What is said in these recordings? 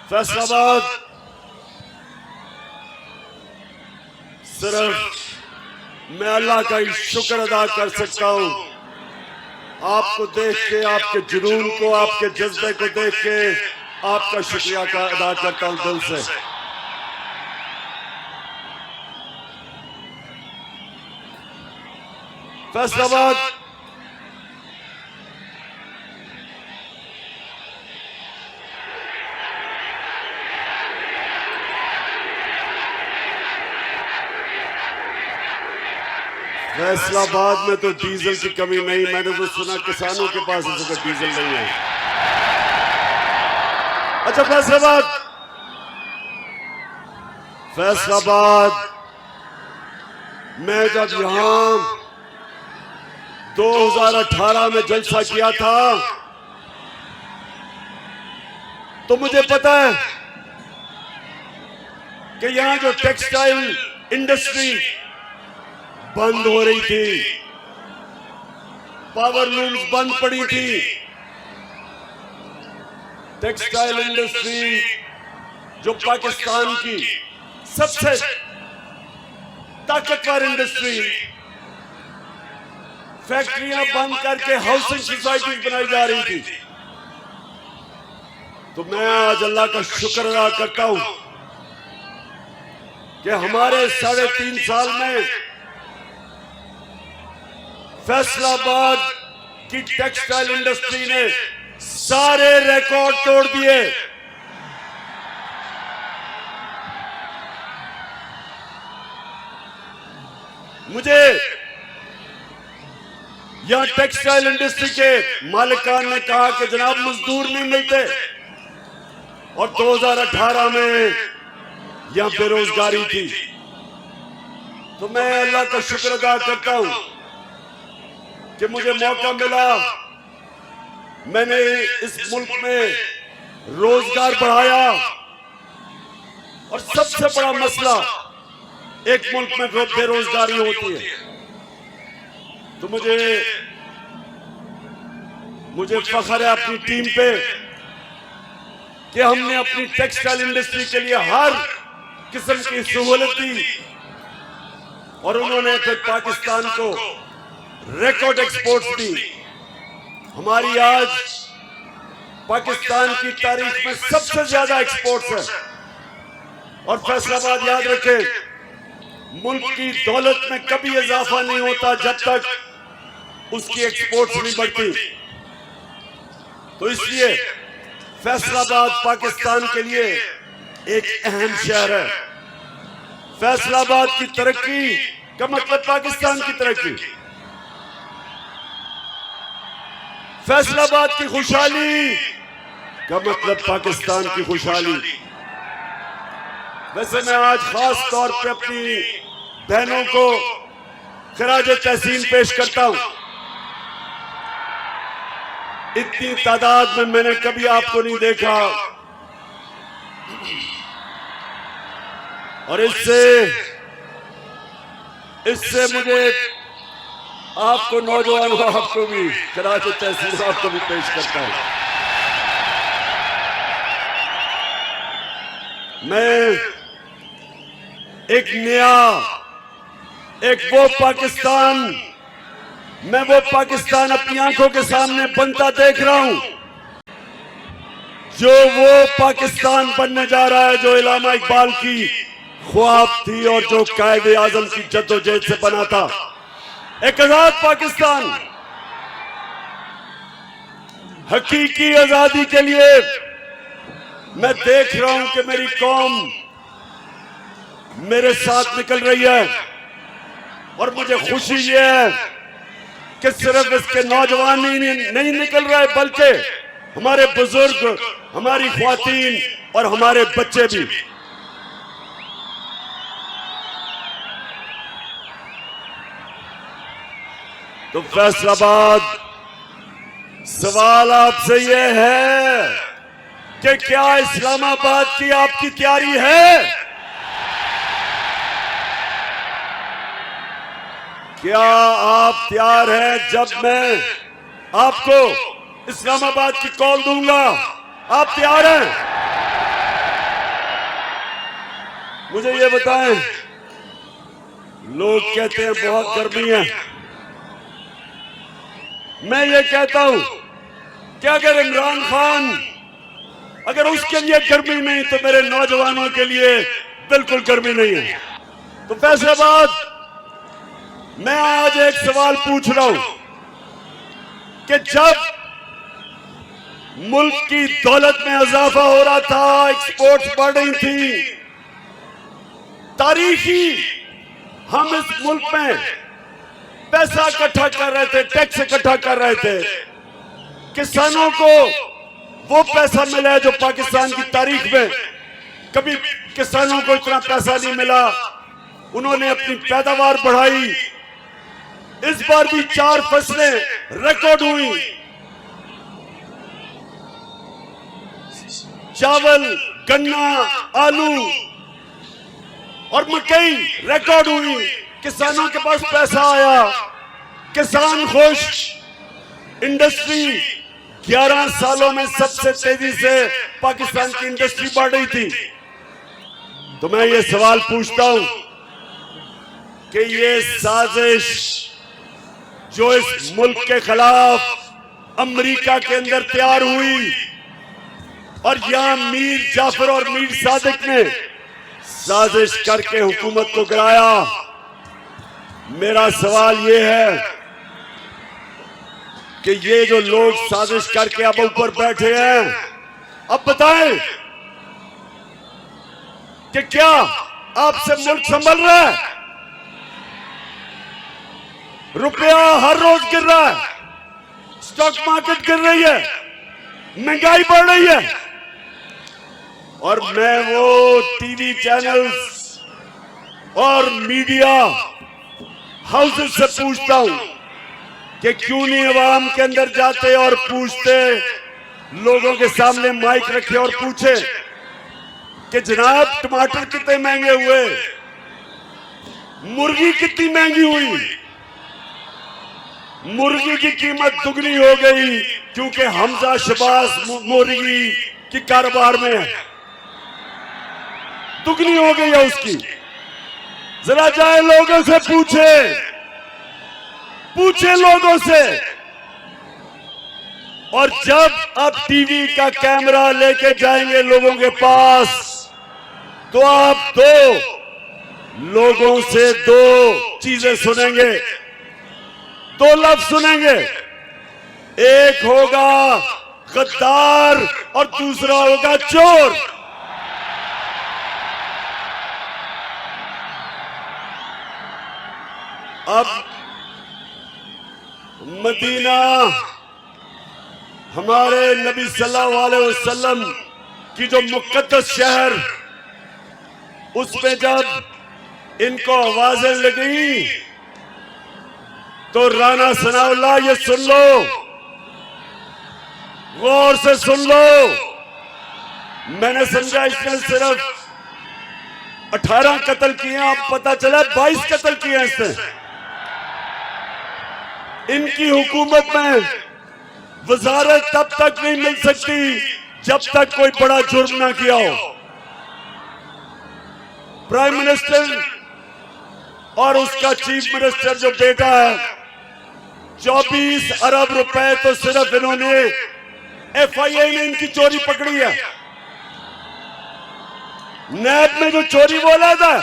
फैसलाबाद सिर्फ मैं अल्लाह का ही शुक्र अदा कर सकता हूं। आपको देख के, आपके जुनून को, आपके जज्बे को देख के आपका शुक्रिया अदा करता हूं दिल से। फैसलाबाद फैसलाबाद में तो डीजल की कमी नहीं। मैंने तो सुना किसानों के पास इस वक्त डीजल नहीं है। अच्छा, फैसलाबाद मैं जब यहां 2018 में जलसा किया था तो मुझे पता है कि यहां जो टेक्सटाइल इंडस्ट्री बंद हो रही थी, पावर लूम्स बंद पड़ी थी। टेक्सटाइल इंडस्ट्री जो पाकिस्तान की सबसे ताकतवर इंडस्ट्री, फैक्ट्रियां बंद करके हाउसिंग सोसाइटी बनाई जा रही थी। तो मैं आज अल्लाह का शुक्र अदा करता हूं कि हमारे 3.5 साल में फैसलाबाद की टेक्सटाइल इंडस्ट्री ने सारे रिकॉर्ड तोड़ दिए। मुझे यहां टेक्सटाइल इंडस्ट्री के मालिकान ने कहा कि जनाब मजदूर नहीं मिलते, और 2018 में यहां बेरोजगारी थी। तो मैं अल्लाह का शुक्र अदा करता हूं कि मुझे मौका मिला। मैंने इस मुल्क में रोजगार बढ़ाया, और सबसे बड़ा मसला एक मुल्क में बेरोजगारी होती है। तो मुझे फख्र है अपनी टीम पे कि हमने अपनी टेक्सटाइल इंडस्ट्री के लिए हर किस्म की सहूलत दी, और उन्होंने फिर पाकिस्तान को रिकॉर्ड एक्सपोर्ट्स दी। हमारी आज पाकिस्तान की तारीख में सबसे ज्यादा एक्सपोर्ट्स है। और फैसलाबाद याद रखें, मुल्क की दौलत में कभी इजाफा नहीं होता जब तक उसकी एक्सपोर्ट्स नहीं बढ़ती। तो इसलिए फैसलाबाद पाकिस्तान के लिए एक अहम शहर है। फैसलाबाद की तरक्की का मतलब पाकिस्तान की तरक्की, फैसलाबाद की खुशहाली का मतलब पाकिस्तान की खुशहाली। वैसे मैं आज खास तौर पे अपनी बहनों को खराज तहसीन पेश करता हूं। इतनी तादाद में मैंने कभी आपको नहीं देखा, और इससे मुझे आपको, नौजवानों आपको भी खराज तहसीन आपको भी पेश करता हूं। मैं वो पाकिस्तान अपनी आंखों के सामने बनता देख रहा हूं, जो वो पाकिस्तान बनने जा रहा है जो इलामा इकबाल की ख्वाब थी और जो कायदे आजम की जद्दोजहद से बना था। एक आजाद पाकिस्तान, हकीकी आजादी के लिए मैं देख रहा हूं कि मेरी कौम मेरे साथ निकल रही है, और मुझे खुशी ये है कि सिर्फ इसके नौजवान ही नहीं निकल रहे, बल्कि हमारे बुजुर्ग, हमारी ख्वातीन और हमारे बच्चे भी। तो फैसलाबाद, सवाल आपसे यह है कि क्या इस्लामाबाद की आपकी तैयारी है? क्या आप तैयार हैं जब मैं आपको इस्लामाबाद की कॉल दूंगा, आप तैयार हैं? मुझे ये बताएं, लोग कहते हैं बहुत गर्मी है, मैं ये कहता हूं कि अगर इमरान खान अगर उसके लिए गर्मी नहीं तो मेरे नौजवानों के लिए बिल्कुल गर्मी नहीं है। तो फैसलाबाद, मैं आज एक सवाल पूछ रहा हूं कि जब मुल्क की दौलत में इजाफा हो रहा था, एक्सपोर्ट्स बढ़ रही थी, तारीखी हम इस मुल्क में पैसा इकट्ठा कर रहे थे, टैक्स इकट्ठा कर रहे थे, किसानों को वो पैसा मिला है जो पाकिस्तान की तारीख में कभी किसानों को इतना पैसा नहीं मिला। उन्होंने अपनी पैदावार बढ़ाई, इस बार भी 4 फसलें रिकॉर्ड हुई, चावल, गन्ना, आलू और मकई रिकॉर्ड हुई, किसानों के पास पैसा आया, किसान खुश। इंडस्ट्री 11 सालों में सबसे तेजी से पाकिस्तान की इंडस्ट्री बढ़ रही थी। तो मैं ये सवाल पूछता हूं कि ये साजिश जो इस मुल्क के खिलाफ अमेरिका के अंदर तैयार हुई और यहां मीर जाफर और मीर सादिक ने साजिश करके हुकूमत को गिराया, मेरा सवाल ये है कि ये जो लोग साजिश करके अब ऊपर बैठे हैं, अब बताएं कि क्या आपसे मुल्क संभल रहा है? रुपया हर रोज गिर रहा है, स्टॉक मार्केट गिर रही है, महंगाई बढ़ रही है, और मैं वो टीवी चैनल्स और मीडिया हाउसेस से पूछता हूं कि क्यों नहीं अवाम के अंदर जाते और पूछते, लोगों के सामने माइक रखे और पूछे कि जनाब टमाटर कितने महंगे हुए, मुर्गी कितनी महंगी हुई। मुर्गी की कीमत दुगनी हो गई क्योंकि हमजा शबाज मुर्गी की कारोबार में है, दुगनी हो गई है उसकी। जरा जाए लोगों से पूछे लोगों से। और जब आप टीवी का कैमरा लेके जाएंगे लोगों के पास, तो आप लोगों से 2 चीजें सुनेंगे, 2 लफ्ज सुनेंगे। एक होगा गद्दार और दूसरा होगा चोर। अब मदीना हमारे नबी सल्लल्लाहु अलैहि वसल्लम की जो मुकद्दस शहर, उसमें जब इनको आवाजें लगी तो राना सनाउल्लाह, ये सुन लो, गौर से सुन लो। मैंने समझा इसने सिर्फ 18 कत्ल किए, अब पता चला 22 कत्ल किए हैं इसने। इनकी हुकूमत में वजारत तब तक नहीं मिल सकती जब तक कोई बड़ा जुर्म ना किया हो। प्राइम मिनिस्टर और उसका चीफ मिनिस्टर जो बेटा है, 24 अरब रुपए तो सिर्फ इन्होंने FIA ने इनकी चोरी पकड़ी है। नैब में जो चोरी बोला था,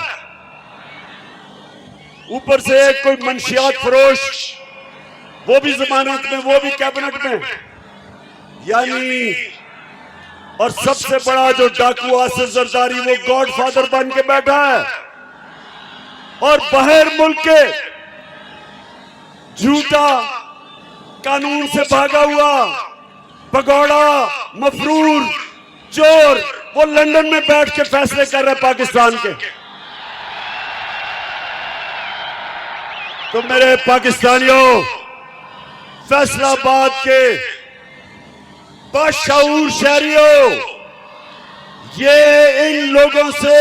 ऊपर से एक कोई मंशियात फरोश, वो भी जमानत में, वो भी कैबिनेट में, यानी। और सबसे बड़ा जो डाकू आसिफ जरदारी, वो गॉडफादर बन के बैठा है और बाहर मुल्क के झूठा कानून से भागा हुआ भगौड़ा, मफरूर, चोर, वो लंदन में बैठ के फैसले कर रहे पाकिस्तान के। तो मेरे पाकिस्तानियों, फैसलाबाद के बाशऊर शहरियों, ये इन लोगों से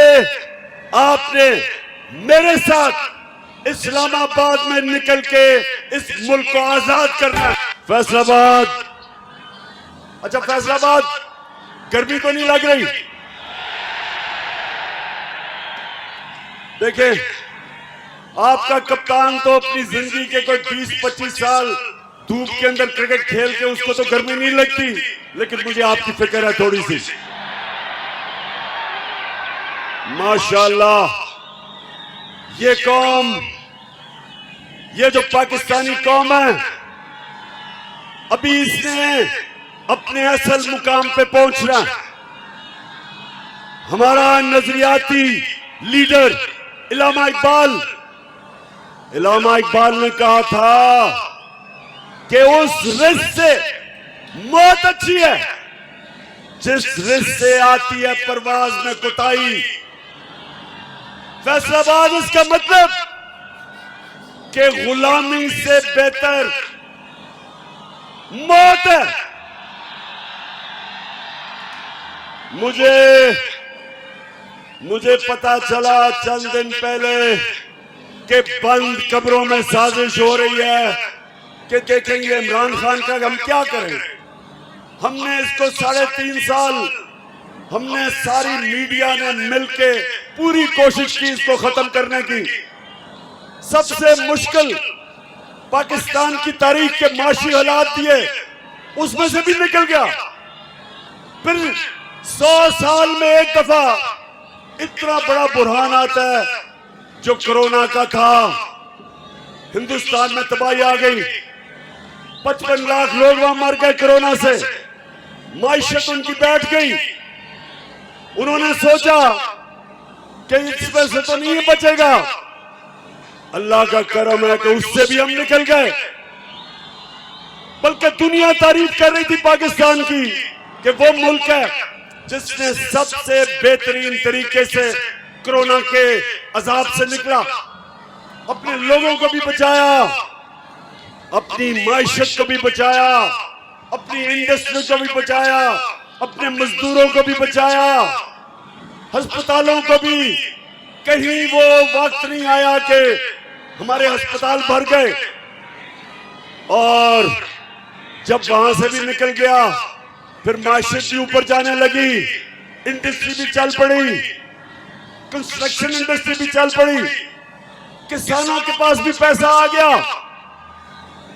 आपने मेरे साथ इस्लामाबाद में निकल के इस मुल्क को आजाद करना है। फैसलाबाद, अच्छा फैसलाबाद, गर्मी तो नहीं लग रही? देखिए, आपका कप्तान तो अपनी जिंदगी के कोई 20-25 साल धूप के अंदर क्रिकेट खेल के उसको तो गर्मी नहीं लगती, लेकिन मुझे आपकी फिक्र है थोड़ी सी। माशाल्लाह, ये कौम, ये जो पाकिस्तानी कौम है, अभी इसने अपने असल मुकाम पे पहुंचना। हमारा नजरियाती लीडर इलामा इकबाल ने कहा था कि उस रिस्क से मौत अच्छी है जिस रिस्क से आती है परवाज में कोताही। फैसलाबाद इसका मतलब कि गुलामी से बेहतर मौत है। मुझे पता चला चंद दिन पहले कि बंद कब्रों में साजिश हो रही है कि देखेंगे इमरान खान का हम क्या करें। हमने इसको 3.5 साल, हमने सारी मीडिया ने मिलके पूरी कोशिश की इसको खत्म करने की। सबसे मुश्किल पाकिस्तान की तारीख के माशी हालात दिए, उसमें से भी निकल गया। फिर 100 साल में एक दफा इतना बड़ा बुरहान आता है जो कोरोना का था। हिंदुस्तान में तबाही आ गई, 55 लाख लोग वहां मर गए कोरोना से, माइशत उनकी बैठ गई। उन्होंने सोचा कि इसमें से तो नहीं बचेगा। अल्लाह का करम है कि उससे भी हम निकल गए। बल्कि दुनिया तारीफ कर रही थी पाकिस्तान की कि वो मुल्क है जिसने सबसे बेहतरीन तरीके से कोरोना के अजाब से निकला, अपने लोगों को भी बचाया, अपनी माइशत को भी बचाया, अपनी इंडस्ट्री को भी बचाया, अपने मजदूरों को भी बचाया, अस्पतालों को भी। कहीं वो वक्त नहीं आया कि हमारे अस्पताल भर गए। और जब वहां से भी निकल गया, फिर माइशत भी ऊपर जाने लगी, इंडस्ट्री भी चल पड़ी, कंस्ट्रक्शन इंडस्ट्री भी चल पड़ी, किसानों के पास भी पैसा आ गया।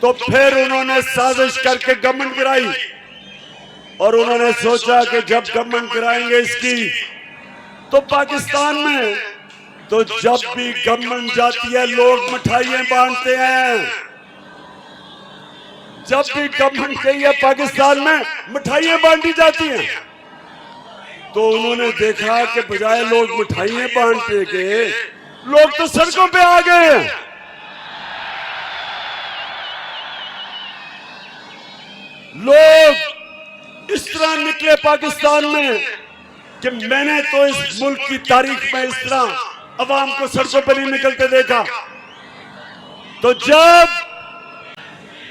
तो फिर उन्होंने साजिश करके गवर्नमेंट गिराई और उन्होंने सोचा कि जब गवर्नमेंट गिराएंगे इसकी तो पाकिस्तान में, तो जब भी गवर्नमेंट जाती है लोग मिठाइयां बांटते हैं। जब भी गवर्नमेंट गई है पाकिस्तान में मिठाइयां बांटी जाती हैं। तो उन्होंने देखा कि बजाय लोग मिठाइयां बांटने के, लोग तो सड़कों पे आ गए हैं। लोग इस तरह निकले पाकिस्तान में कि मैंने तो इस मुल्क की तारीख में इस तरह अवाम को सड़कों पर नहीं निकलते देखा। तो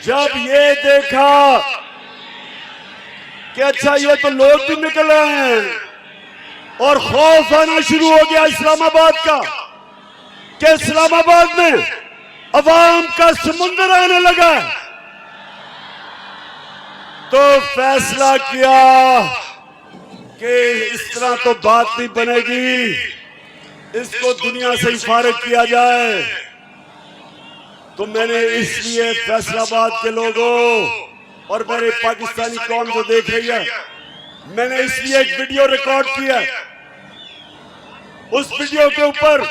जब ये देखा कि अच्छा ये तो लोग भी निकल रहे हैं, और खौफ आना शुरू हो गया इस्लामाबाद का कि इस्लामाबाद में अवाम का समुंदर आने लगा, तो फैसला किया कि इस तरह तो बात नहीं बनेगी, इसको दुनिया से ही फारिग किया जाए। तो मैंने इसलिए फैसलाबाद के लोगों और मेरे पाकिस्तानी कौम जो देख रही है, मैंने इसलिए एक वीडियो रिकॉर्ड किया। उस वीडियो के ऊपर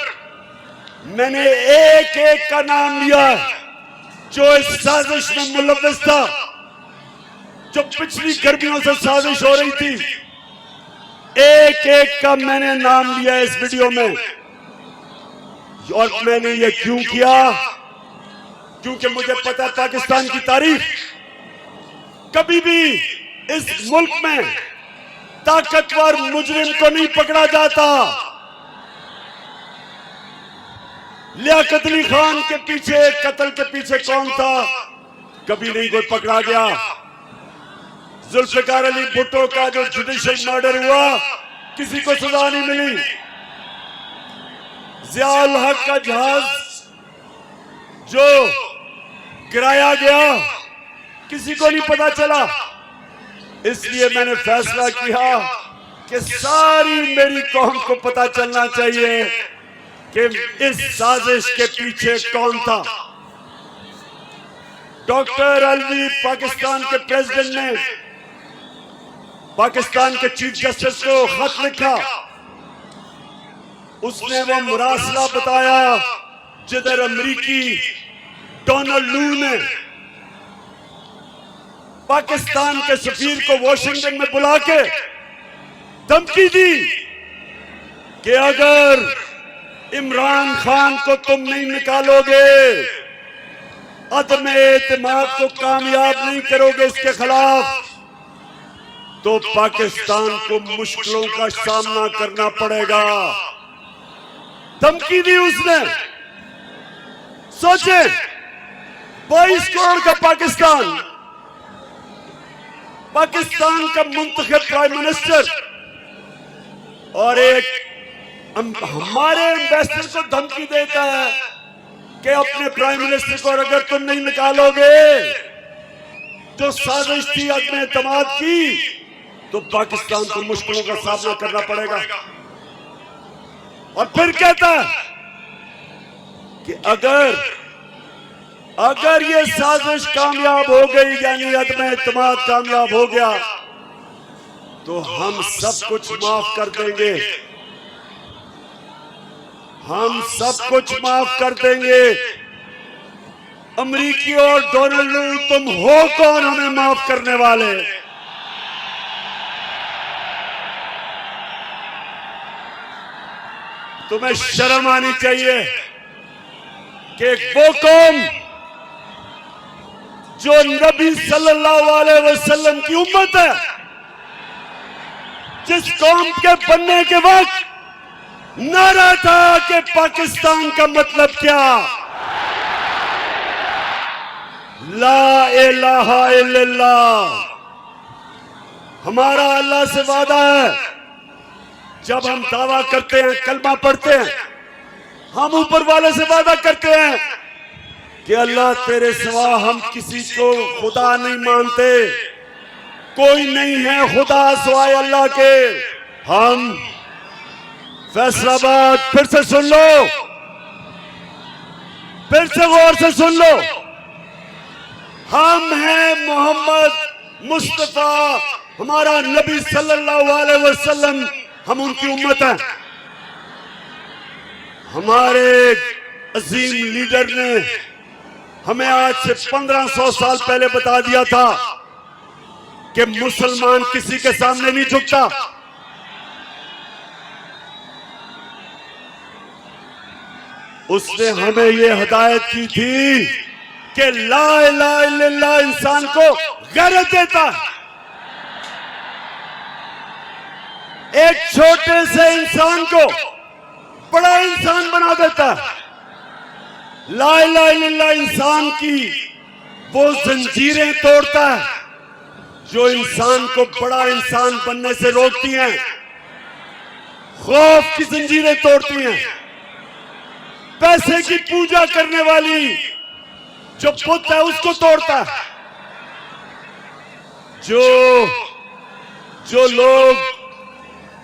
मैंने एक एक का नाम लिया जो इस साजिश में मुलव्वस था, जो पिछली गर्मियों से साजिश हो रही थी। एक एक का मैंने नाम लिया इस वीडियो में। और मैंने ये क्यों किया? क्योंकि मुझे पता है पाकिस्तान की तारीख कभी भी इस मुल्क में ताकतवर मुजरिम को नहीं पकड़ा जाता। लियाकत अली खान के पीछे, कत्ल के पीछे कौन था? कभी नहीं कोई पकड़ा गया। जुल्फिकार अली भुट्टो का जो जुडिशियल मर्डर हुआ, किसी को सजा नहीं मिली। जिया उल हक का जहाज जो गिराया गया किसी को नहीं पता चला। इसलिए मैंने फैसला किया कि सारी मेरी कौम को पता चलना चाहिए कि इस साजिश के पीछे कौन था। डॉक्टर अलवी पाकिस्तान के प्रेसिडेंट ने पाकिस्तान के चीफ जस्टिस को खत लिखा। उसने वो मुरासला बताया जिधर अमेरिकी डोनाल्ड लू ने पाकिस्तान के सफीर को वॉशिंगटन में बुला के धमकी दी कि अगर इमरान खान को तुम नहीं निकालोगे, अदम एतमाद को कामयाब नहीं करोगे इसके खिलाफ, तो पाकिस्तान को मुश्किलों का सामना करना पड़ेगा। धमकी दी उसने। सोचे 22 करोड़ का पाकिस्तान का मुंतखब प्राइम मिनिस्टर और एक हमारे एम्बेसडर को धमकी देता है कि अपने प्राइम मिनिस्टर को अगर तुम नहीं निकालोगे जो साजिश थी अदम एतमाद की, तो पाकिस्तान को मुश्किलों का सामना करना पड़ेगा। और फिर कहता है कि अगर ये साजिश कामयाब हो गई, यानी अदम एतमाद कामयाब हो गया, तो हम सब कुछ माफ कर देंगे, हम सब कुछ माफ कर देंगे। अमेरिकी और डोनाल्ड लू, तुम हो कौन हमें माफ करने वाले? तुम्हें शर्म आनी चाहिए कि वो कौम जो नबी सल्लल्लाहु अलैहि वसल्लम की उम्मत है, जिस कौम के बनने के वक्त नारा था कि पाकिस्तान का मतलब क्या, ला इलाहा इल्लल्लाह। हमारा अल्लाह से वादा है, जब हम दावा करते हैं, कलमा पढ़ते हैं, हम ऊपर वाले से वादा करते हैं कि अल्लाह तेरे सिवा हम किसी को खुदा नहीं मानते, कोई नहीं है खुदा सिवाय अल्लाह के। हम फैसलाबाद, फिर से सुन लो, फिर से गौर से सुन लो, हम हैं मोहम्मद मुस्तफा, हमारा नबी सल्लल्लाहु अलैहि वसल्लम, हम उनकी उम्मत है। हमारे अजीम लीडर ने हमें आज से 1500 साल पहले बता दिया था कि मुसलमान किसी के सामने नहीं झुकता। उसने हमें यह हिदायत की थी कि ला इलाहा इल्लल्लाह इंसान को गैरत देता है। एक छोटे से इंसान को बड़ा इंसान बना देता है। ला इलाहा इल्लल्लाह इंसान की वो जंजीरें तोड़ता है जो इंसान को बड़ा इंसान बनने से रोकती हैं। खौफ की जंजीरें तोड़ती हैं। पैसे की पूजा करने वाली जो बुत है उसको तोड़ता है। जो लोग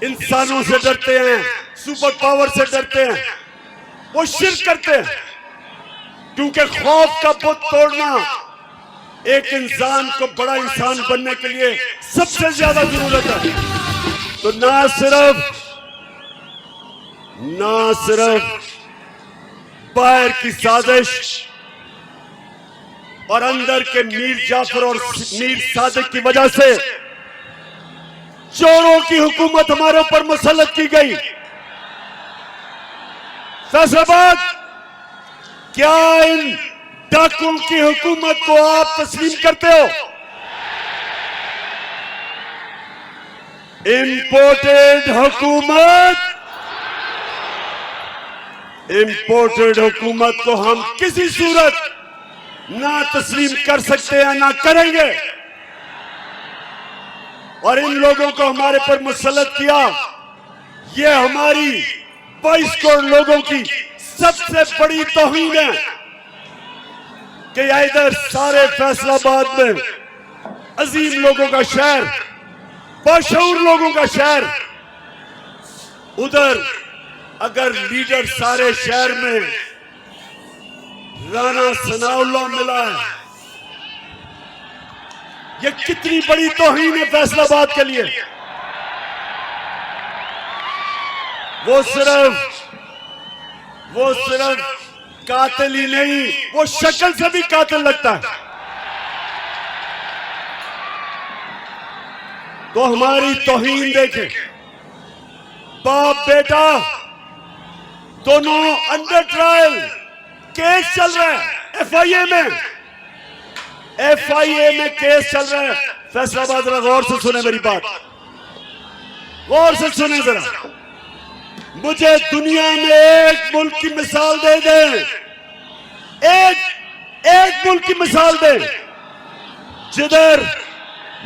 इंसानों से डरते हैं, सुपर पावर से डरते हैं, वो शिर्क करते हैं, क्योंकि खौफ का बुत तोड़ना एक इंसान को बड़ा इंसान बनने के लिए सबसे ज्यादा जरूरत है। तो ना सिर्फ बाहर की साजिश और अंदर के मीर जाफर और मीर सादिक की वजह से चोरों की हुकूमत हमारे ऊपर मुसल्लत की गई। फैसलाबाद, क्या इन डाकुओं की हुकूमत को आप तस्लीम करते हो? इंपोर्टेड हुकूमत को हम किसी सूरत ना तस्लीम कर सकते हैं, ना करेंगे। और इन लोगों को हमारे पर मुसल्लत किया, ये हमारी 22 करोड़ लोगों की सबसे बड़ी तौहीन है। कि इधर सारे फैसलाबाद में अजीम लोगों का शहर, बाशऊर लोगों का शहर, उधर अगर लीडर सारे शहर में राणा सनाउल्लाह मिला है, ये कितनी बड़ी तौहीन है फैसलाबाद के लिए। वो सिर्फ कातिल ही नहीं, वो शक्ल से भी कातिल लगता है। तो हमारी तौहीन देखें, बाप बेटा दोनों अंडर ट्रायल, केस चल रहा है एफआईए में केस चल रहा है। फैसलाबाद जरा गौर से सुने मेरी बात, गौर से सुने जरा। मुझे दुनिया में एक मुल्क की मिसाल दे दें, एक मुल्क की मिसाल दें जिधर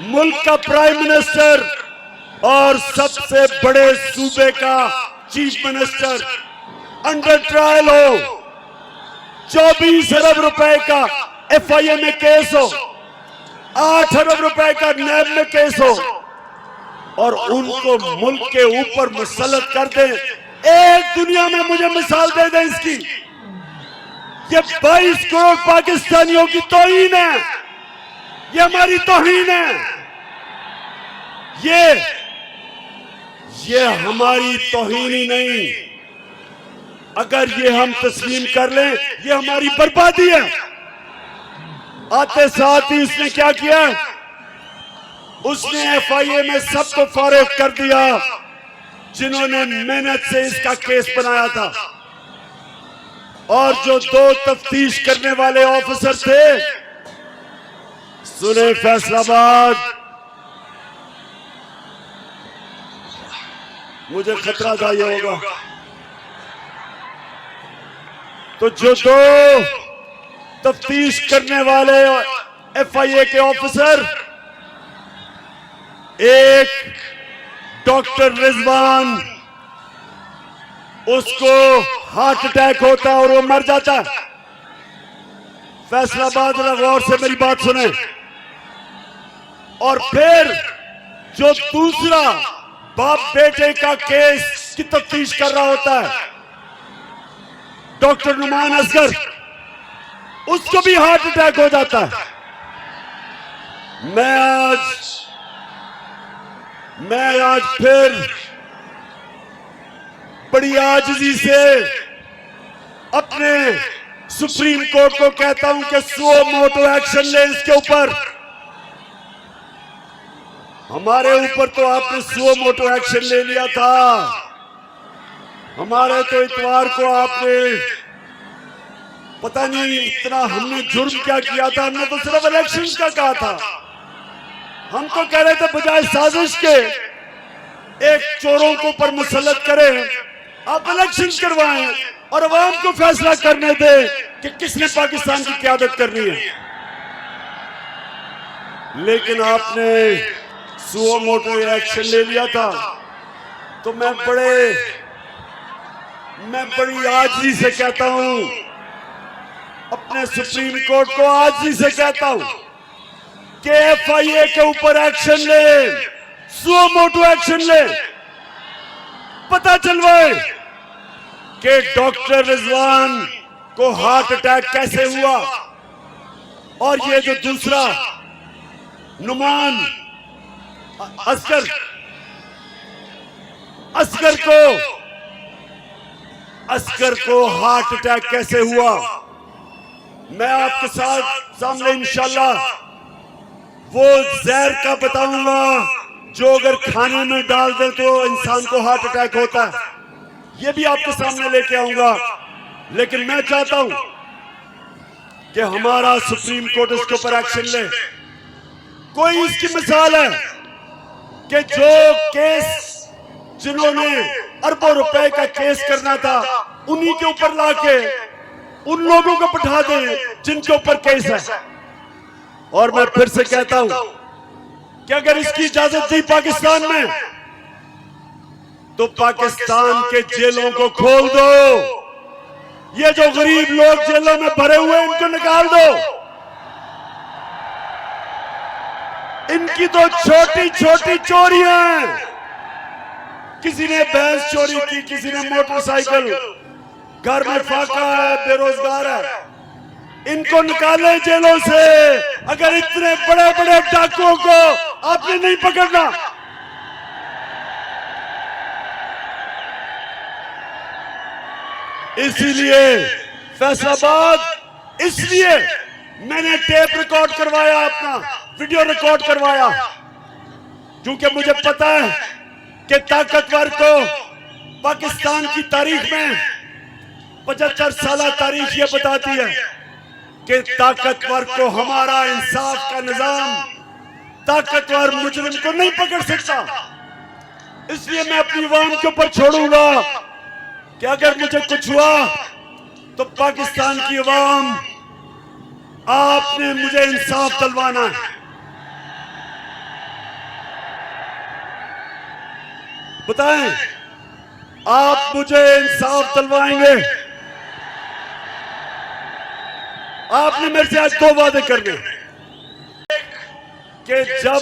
मुल्क का प्राइम मिनिस्टर और सबसे बड़े सूबे का चीफ मिनिस्टर अंडर ट्रायल हो, 24 अरब रुपए का एफआईए में केस हो, 8 अरब रुपए का नैब में केस हो, और उनको मुल्क के ऊपर मुसल्लत कर दें। एक दुनिया में मुझे मिसाल दे दें इसकी। ये 22 करोड़ पाकिस्तानियों की तौहीन है, ये हमारी तौहीन है, ये हमारी तौहीन ही नहीं। अगर ये हम तस्लीम कर लें, ये हमारी बर्बादी है। आते साथ ही उसने क्या किया, उसने एफआईए में सबको फारिग कर दिया जिन्होंने मेहनत से इसका केस बनाया था। और जो 2 तफ्तीश करने वाले ऑफिसर थे, सुने फैसलाबाद, मुझे खतरा था ये होगा, तो जो 2 तफ्तीश करने वाले एफआईए के ऑफिसर, एक डॉक्टर रिजवान, उसको हार्ट अटैक होता है और वो मर जाता है। फैसलाबाद गौर से मेरी बात सुने। और फिर जो दूसरा बाप बेटे का केस की तफ्तीश कर रहा होता है, डॉक्टर नुमान असगर, उसको भी हार्ट अटैक हो जाता है। मैं आज फिर बड़ी आजिज़ी से अपने सुप्रीम कोर्ट को कहता हूं कि सो मोटो एक्शन ले इसके ऊपर। हमारे ऊपर तो आपने सो मोटो एक्शन ले लिया था, हमारे तो इतवार को आपने पता नहीं इतना हमने जुर्म क्या किया था। हमने तो सिर्फ इलेक्शंस का कहा था, हम तो कह रहे थे बजाय साजिश के एक चोरों को ऊपर मुसल्लत करें, आप इलेक्शंस करवाएं और अवाम को फैसला करने दें कि किसने पाकिस्तान की क़यादत करनी है। लेकिन आपने सुओ मोटो एक्शन ले लिया था। तो मैं बड़ी आजिज़ी से कहता हूं, अपने सुप्रीम कोर्ट को आजिज़ी से कहता हूं कि एफआईए के ऊपर एक्शन ले, सुओ मोटो एक्शन ले, पता चलवाए कि डॉक्टर रिजवान को हार्ट अटैक कैसे हुआ, और ये जो दूसरा नुमान असगर को हार्ट अटैक कैसे हुआ। मैं आपके सामने इंशाल्लाह वो जहर का बताऊंगा जो अगर खाने में डाल दे तो इंसान को हार्ट अटैक होता है, ये भी आपके सामने लेके आऊंगा। लेकिन मैं चाहता हूं कि हमारा सुप्रीम कोर्ट इसके ऊपर एक्शन ले। कोई इसकी मिसाल है कि जो केस जिन्होंने अरबों रुपए का केस करना था, उन्हीं के ऊपर लाके उन लोगों को बैठा दे जिनके ऊपर केस है। और मैं फिर से कहता हूं कि अगर इसकी इजाजत दी पाकिस्तान में, तो पाकिस्तान के जेलों को खोल दो। ये जो गरीब लोग जेलों में भरे हुए हैं, इनको निकाल दो। इनकी तो छोटी छोटी चोरियां हैं। किसी ने भैंस चोरी की, किसी ने मोटरसाइकिल, घर में फाका है, बेरोजगार है, इनको निकाले जेलों से। अगर इतने बड़े बड़े डाकुओं को आपने नहीं पकड़ना, इसीलिए फैसलाबाद, इसलिए मैंने टेप रिकॉर्ड करवाया, अपना वीडियो रिकॉर्ड करवाया, क्योंकि मुझे पता है कि ताकतवर को पाकिस्तान की तारीख में 75 साल तारीख ये बताती है कि ताकतवर को हमारा इंसाफ का निजाम, ताकतवर मुजरिम को नहीं पकड़ सकता। इसलिए मैं अपनी अवाम के ऊपर छोड़ूंगा कि अगर मुझे कुछ हुआ तो पाकिस्तान की अवाम, आपने मुझे इंसाफ दिलवाना है। बताएं, आप मुझे इंसाफ दिलवाएंगे? आपने मेरे से आज 2 वादे करने कि जब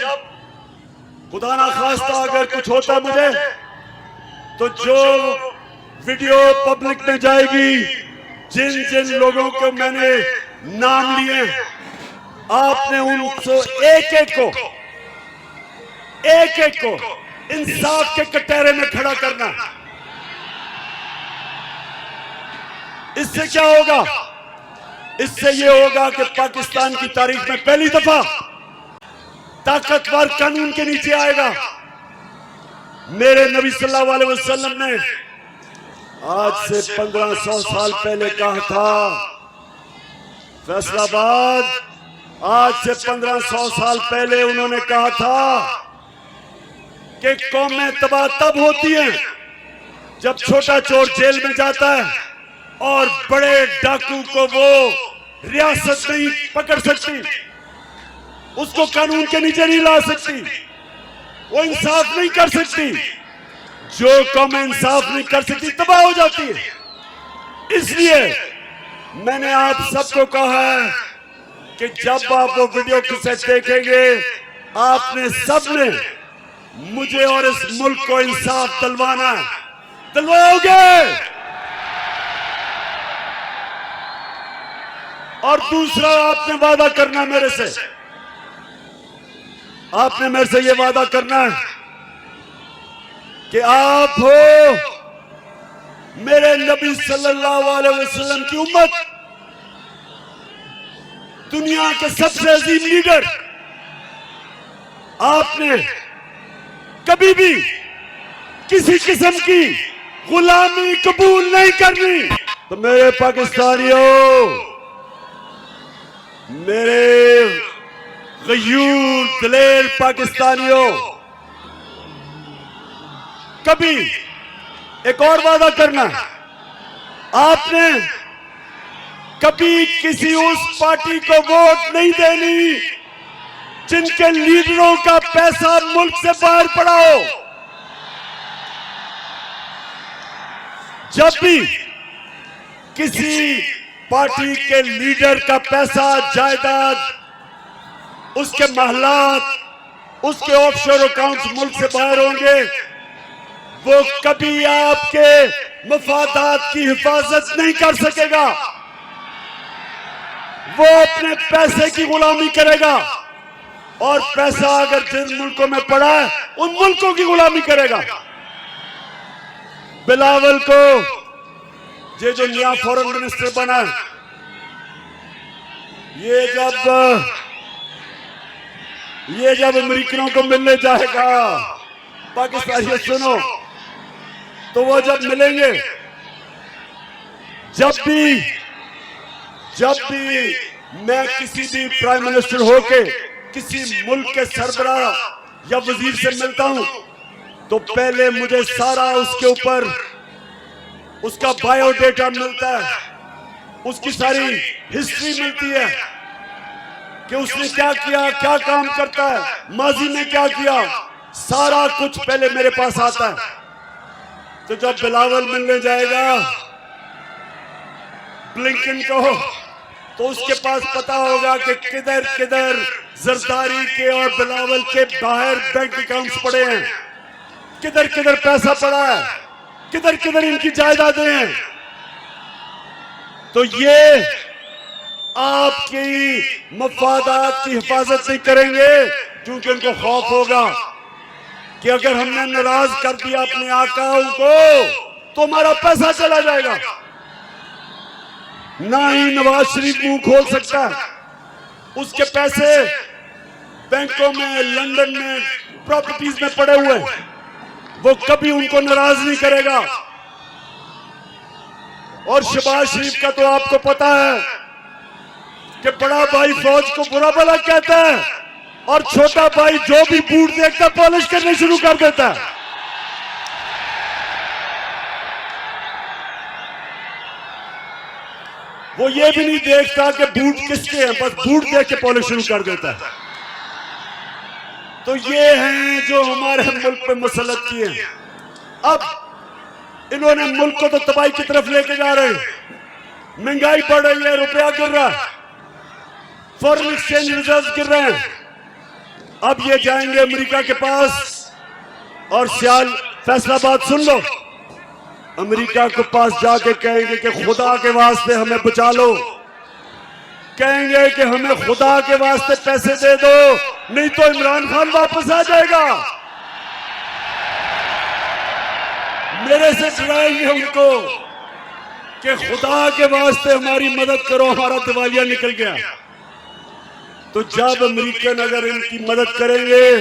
खुदा ना खास्ता अगर कुछ होता मुझे, तो जो वीडियो पब्लिक में जाएगी, जिन जिन लोगों को मैंने नाम लिए, आपने उनको एक एक को इंसाफ के कटहरे में खड़ा करना। इससे क्या होगा? इससे ये होगा कि पाकिस्तान की तारीख में पहली दफा ताकतवर कानून के नीचे आएगा। मेरे नबी सल्लल्लाहु अलैहि वसल्लम ने आज से 1500 साल पहले कहा था, फैसलाबाद, आज से 1500 साल पहले उन्होंने कहा था कि कौमें तबाह तब होती हैं जब छोटा चोर जेल में जाता है और बड़े डाकू को वो रियासत नहीं पकड़ सकती, उसको कानून के नीचे नहीं ला सकती, वो इंसाफ नहीं कर सकती। जो कौम इंसाफ नहीं कर सकती तबाह हो जाती है। इसलिए मैंने आप सबको कहा है कि जब आप वो वीडियो कैसेट देखेंगे, आपने सबने मुझे और इस मुल्क को इंसाफ दिलवाना है। दिलवाओगे? और दूसरा, आपने वादा करना मेरे से, आपने मेरे से ये वादा करना है कि आप हो मेरे नबी सल्लल्लाहु अलैहि वसल्लम की उम्मत, दुनिया के सबसे अजीम लीडर। आपने कभी भी किसी किस्म की गुलामी कबूल नहीं करनी। तो मेरे पाकिस्तानियों, मेरे गयूर दिलेर पाकिस्तानियों, कभी एक और वादा करना, आपने कभी किसी उस पार्टी को वोट नहीं देनी जिनके लीडरों का पैसा मुल्क से बाहर पड़ा हो। जब भी किसी पार्टी के लीडर का पैसा, जायदाद, उसके महलात, उसके ऑफशोर अकाउंट्स मुल्क से बाहर होंगे, वो कभी आपके मफादात की हिफाजत नहीं कर सकेगा। वो अपने पैसे की गुलामी करेगा, और पैसा अगर जिन मुल्कों में पड़ा है उन मुल्कों की गुलामी करेगा। बिलावल को ये जो नया फॉरेन मिनिस्टर बना, ये जब अमेरिकनों को मिलने जाएगा, पाकिस्तानियों सुनो, तो वो जब मिलेंगे, जब भी मैं किसी भी प्राइम मिनिस्टर होके किसी मुल्क के सरबराह या वजीर से मिलता हूं, तो पहले मुझे सारा उसके ऊपर उसका बायोडेटा मिलता है, उसकी सारी हिस्ट्री मिलती है कि उसने क्या किया, क्या काम करता है, माजी में क्या किया, सारा कुछ पहले मेरे पास आता है। तो जब बिलावल मिलने जाएगा ब्लिंकन को, तो उसके पास पता होगा कि किधर किधर जरदारी के और बिलावल के बाहर बैंक अकाउंट्स पड़े हैं, किधर किधर पैसा पड़ा है, किधर किधर इनकी जायदादें हैं। तो ये आपकी मफादात की हिफाजत नहीं करेंगे, क्योंकि उनको खौफ होगा कि अगर हमने नाराज कर दिया अपने आकाओं को तो हमारा पैसा चला जाएगा। ना ही नवाज शरीफ मुंह खोल सकता है, उसके पैसे बैंकों में, लंदन में, प्रॉपर्टीज में पड़े हुए, वो कभी उनको नाराज नहीं करेगा। और शहबाज शरीफ का तो आपको पता है कि बड़ा भाई फौज को बुरा भला कहता है और छोटा भाई जो भी बूट देखता पॉलिश करने शुरू कर देता है। वो ये भी नहीं देखता कि बूट किसके हैं, बस बूट देख के पॉलिश शुरू कर देता है। तो ये हैं जो हमारे मुल्क पे मुसल्लत किए हैं। अब इन्होंने मुल्क को तो तबाही की तरफ लेके जा रहे हैं। महंगाई बढ़ रही है, रुपया गिर रहा है, फॉरेन एक्सचेंज रिजर्व गिर रहे हैं। अब ये जाएंगे अमेरिका के पास और सियाल फैसलाबाद सुन लो, अमेरिका के पास जाके कहेंगे कि खुदा के वास्ते हमें बचा लो, कहेंगे कि हमें खुदा के वास्ते पैसे दे दो, नहीं तो इमरान खान वापस आ जाएगा। मेरे से डराएंगे उनको कि खुदा के वास्ते हमारी मदद करो, हमारा दिवालिया निकल गया। तो जब अमेरिकन अगर इनकी मदद करेंगे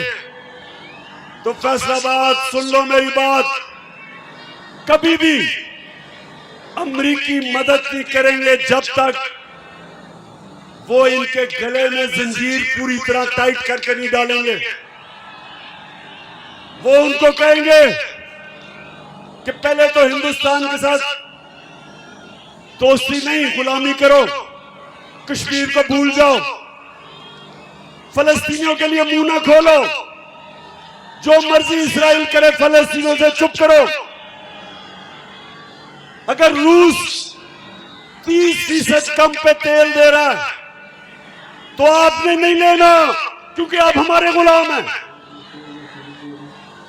तो फैसलाबाद सुन लो मेरी बात, कभी भी अमेरिकी मदद नहीं करेंगे जब तक वो इनके गले में जंजीर पूरी तरह टाइट करके नहीं डालेंगे। वो उनको कहेंगे कि पहले तो हिंदुस्तान के साथ दोस्ती नहीं, गुलामी करो, कश्मीर को भूल जाओ, फलस्तीनियों के लिए मुंह ना खोलो, जो मर्जी इस्राइल करे फलस्तीनियों से चुप करो। अगर रूस 30% कम पे तेल दे रहा है तो आपने नहीं लेना, क्योंकि आप हमारे गुलाम हैं।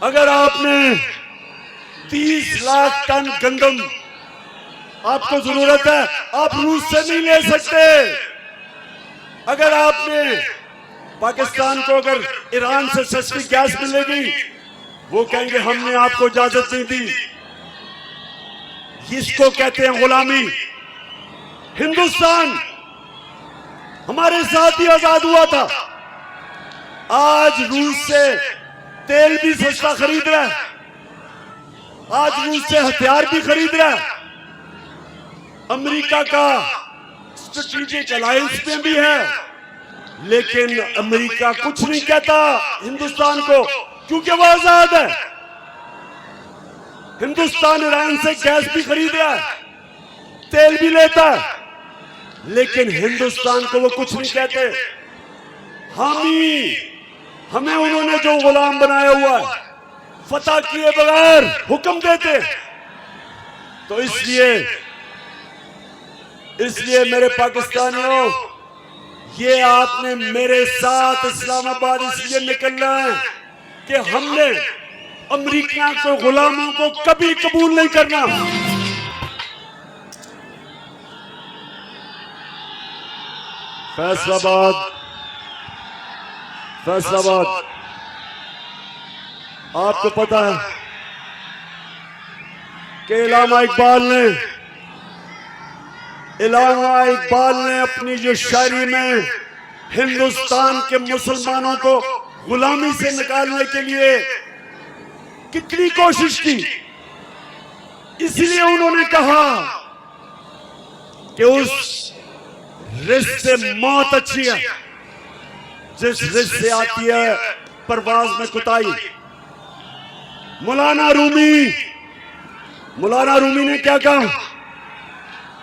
अगर आपने 30 लाख टन गंदम आपको जरूरत है, आप रूस से नहीं ले सकते। अगर आपने पाकिस्तान को अगर ईरान से सस्ती गैस मिलेगी, वो कहेंगे हमने आपको इजाजत नहीं दी। इसको कहते हैं गुलामी। हिंदुस्तान हमारे साथ ही आजाद हुआ था, आज रूस से तेल भी सस्ता खरीद रहा है, आज रूस से हथियार भी खरीद रहा है, अमेरिका का स्ट्रेटेजिक अलायंस में भी है। लेकिन अमेरिका कुछ नहीं कहता हिंदुस्तान को, क्योंकि वो आजाद है। हिंदुस्तान ईरान से गैस भी खरीद रहा है, तेल भी लेता है, लेकिन हिंदुस्तान को वो कुछ नहीं कहते। हमें उन्होंने जो गुलाम बनाया हुआ है, फतह किए बगैर हुक्म देते। तो इसलिए मेरे पाकिस्तानियों, ये आपने मेरे साथ इस्लामाबाद इसलिए निकलना है कि हमने अमेरिका को गुलामों को कभी कबूल नहीं करना। फैसलाबाद आपको पता है कि इलामा इकबाल ने अपनी जो शायरी में हिंदुस्तान के मुसलमानों को गुलामी से निकालने के लिए कितनी कोशिश की। इसलिए उन्होंने कहा कि उस रिस्क से मौत अच्छी है जिस रिस्क से आती है परवाज में कुताई। मौलाना रूमी ने क्या कहा?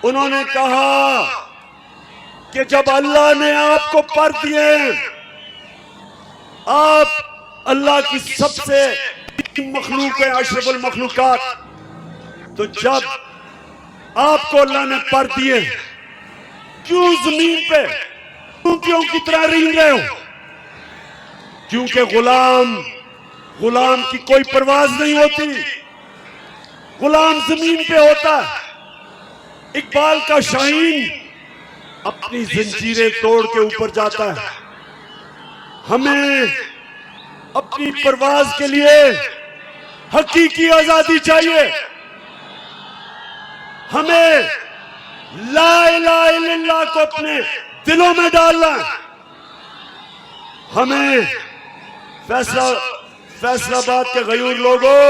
उन्होंने कहा कि जब अल्लाह ने आपको पर दिए, आप अल्लाह की सबसे मखलूक है, अशरफुल मखलूकात, तो जब आपको अल्लाह ने पर दिए क्यों जमीन पे ऊंटियों की तरह रेंग रहे हो? क्योंकि गुलाम की कोई परवाज नहीं होती, गुलाम जमीन पे होता है। इकबाल का शाहीन अपनी जंजीरें तोड़ के ऊपर जाता है। हमें अपनी परवाज के लिए हकीकी आजादी चाहिए। हमें ला इलाहा इल्लल्लाह को अपने दिलों में डालना है। हमें फैसलाबाद के गयूर लोगों,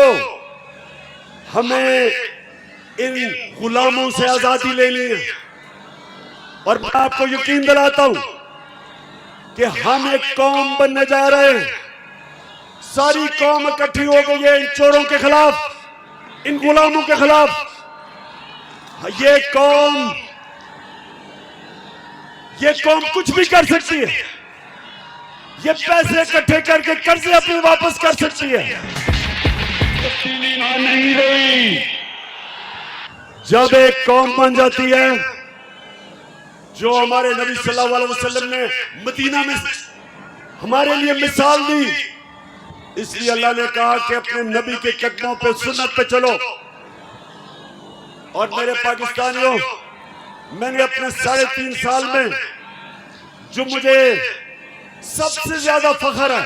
हमें इन गुलामों से आजादी लेनी है। और मैं आपको यकीन दिलाता हूं कि हम एक कौम बनने जा रहे हैं। सारी कौम इकट्ठी हो गई है इन चोरों के खिलाफ, इन गुलामों के खिलाफ। ये कौम कुछ भी कर सकती है। ये पैसे इकट्ठे करके कर्जे अपने वापस कर सकती है। नहीं रही। जब एक कौम बन जाती है, जो हमारे नबी सल्लल्लाहु अलैहि वसल्लम ने मदीना में हमारे लिए मिसाल दी, इसलिए अल्लाह ने कहा कि अपने नबी के कदमों पे, सुन्नत पे चलो। और मेरे पाकिस्तानियों, मैंने अपने 3.5 साल में जो मुझे सबसे ज्यादा फख्र है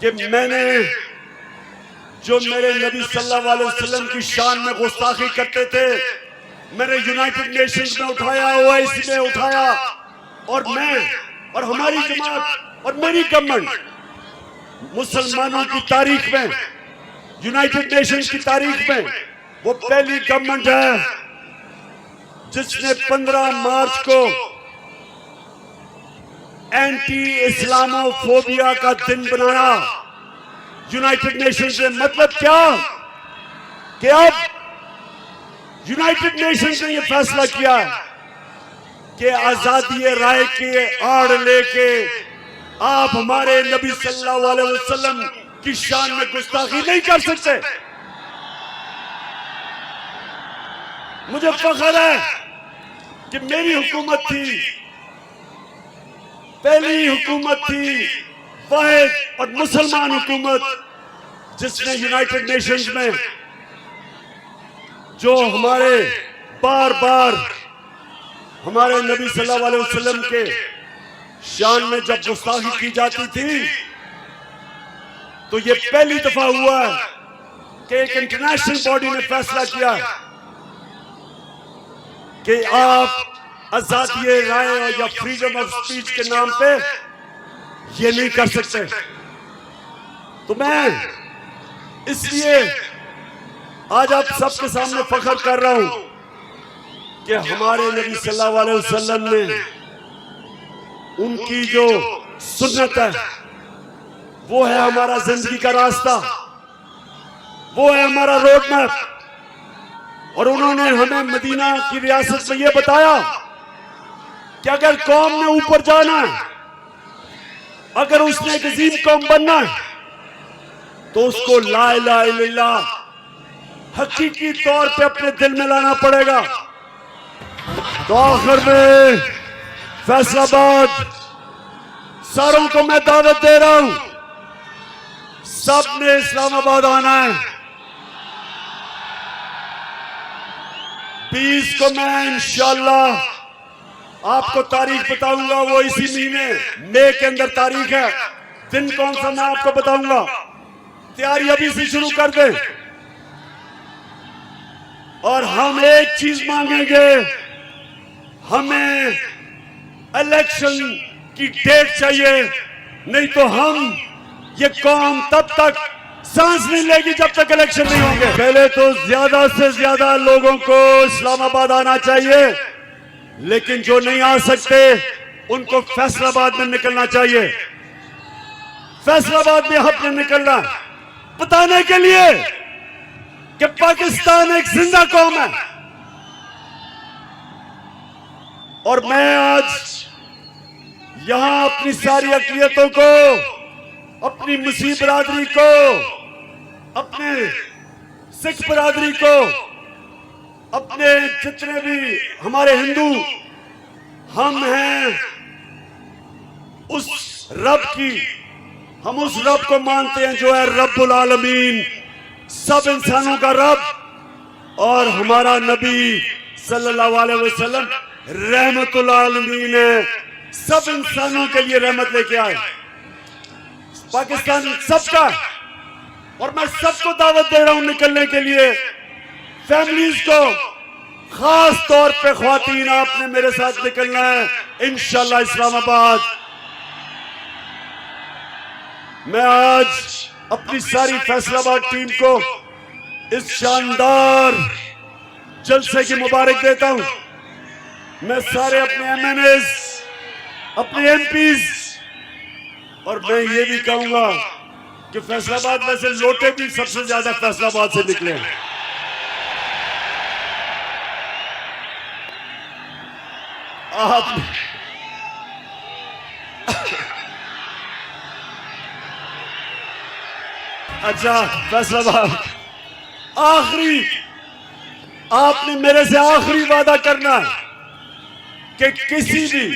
कि मैंने जो मेरे नबी सल्लल्लाहु अलैहि वसल्लम की शान में गुस्ताखी करते थे, मैंने यूनाइटेड नेशंस में उठाया, ओआईसी में उठाया। और मैं और हमारी जमात और मेरी गवर्नमेंट मुसलमानों की तारीख में, यूनाइटेड नेशंस की तारीख में वो पहली गवर्नमेंट है जिसने 15 मार्च को एंटी इस्लामोफोबिया का दिन बनाया यूनाइटेड नेशंस ने। मतलब क्या कि अब यूनाइटेड नेशंस ने यह फैसला किया कि आजादी राय के आड़ लेके आप हमारे नबी सल्लल्लाहु अलैहि वसल्लम की शान में गुस्ताखी नहीं कर सकते। मुझे फख्र है कि मेरी हुकूमत थी, पहली हुकूमत थी वाहिद और मुसलमान हुकूमत, जिसने यूनाइटेड नेशंस में जो हमारे बार बार हमारे नबी सल्लल्लाहु अलैहि वसल्लम के शान में जब गुस्ताखी की जाती थी, तो ये पहली दफा हुआ है कि एक इंटरनेशनल बॉडी ने फैसला किया कि आप आजादी राय या फ्रीडम ऑफ स्पीच के नाम पे ये नहीं कर सकते। तो मैं इसलिए आज आप सबके सामने फख्र कर रहा हूं कि हमारे नबी सल्लल्लाहु अलैहि वसल्लम ने उनकी जो सुन्नत है, वो है हमारा जिंदगी का रास्ता, वो है हमारा रोड मैप। और उन्होंने हमें मदीना की रियासत में यह बताया कि अगर कौम ने ऊपर जाना है, अगर उसने एक अजीम कौम बनना है, तो उसको ला इलाहा इल्लल्लाह हकीकी तौर पे अपने दिल में लाना पड़ेगा। तो आखिर में फैसलाबाद सारों को मैं दावत दे रहा हूं, सबने इस्लामाबाद आना है। 20 को मैं इंशाअल्लाह आपको तारीख बताऊंगा, वो इसी महीने मई के अंदर तारीख है। दिन कौन सा मैं आपको बताऊंगा। तैयारी अभी से शुरू कर दें। और हम एक चीज मांगेंगे, हमें इलेक्शन की डेट चाहिए, नहीं तो हम ये कौम तब तक सांस नहीं लेगी जब तक इलेक्शन नहीं होंगे। पहले तो ज्यादा से ज्यादा लोगों को इस्लामाबाद आना चाहिए, लेकिन जो नहीं आ सकते उनको फैसलाबाद में निकलना चाहिए। फैसलाबाद में हमने निकलना बताने के लिए कि पाकिस्तान एक जिंदा कौम है। और मैं आज यहां अपनी सारी अक़लियतों को, अपनी मुस्लिम बरादरी को, अपने सिख बरादरी को, अपने जितने भी हमारे हिंदू हम हैं उस रब की, हम उस रब को मानते हैं जो है रब्बुल आलमीन, सब इंसानों का रब। और हमारा नबी सल्लल्लाहु अलैहि वसल्लम रहमतुल आलमीन है, सब इंसानों के लिए रहमत लेके आए। पाकिस्तान सबका, और मैं सबको दावत दे रहा हूं निकलने के लिए। फैमिलीज को, खास तौर पे ख्वातीन, आपने मेरे साथ निकलना है इंशाल्लाह इस्लामाबाद। मैं आज अपनी सारी फैसलाबाद टीम को इस शानदार जलसे की मुबारक देता हूं। मैं सारे अपने एमएनएस, अपने एमपीज, और मैं ये भी कहूंगा कि फैसलाबाद में से लोटे भी सबसे ज्यादा फैसलाबाद से निकले हैं। आप अच्छा फैसलाबाद, आखिरी आपने मेरे से आखिरी वादा करना कि किसी भी,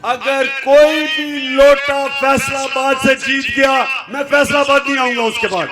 अगर कोई भी लोटा फैसलाबाद से जीत गया, मैं फैसलाबाद नहीं आऊंगा उसके बाद।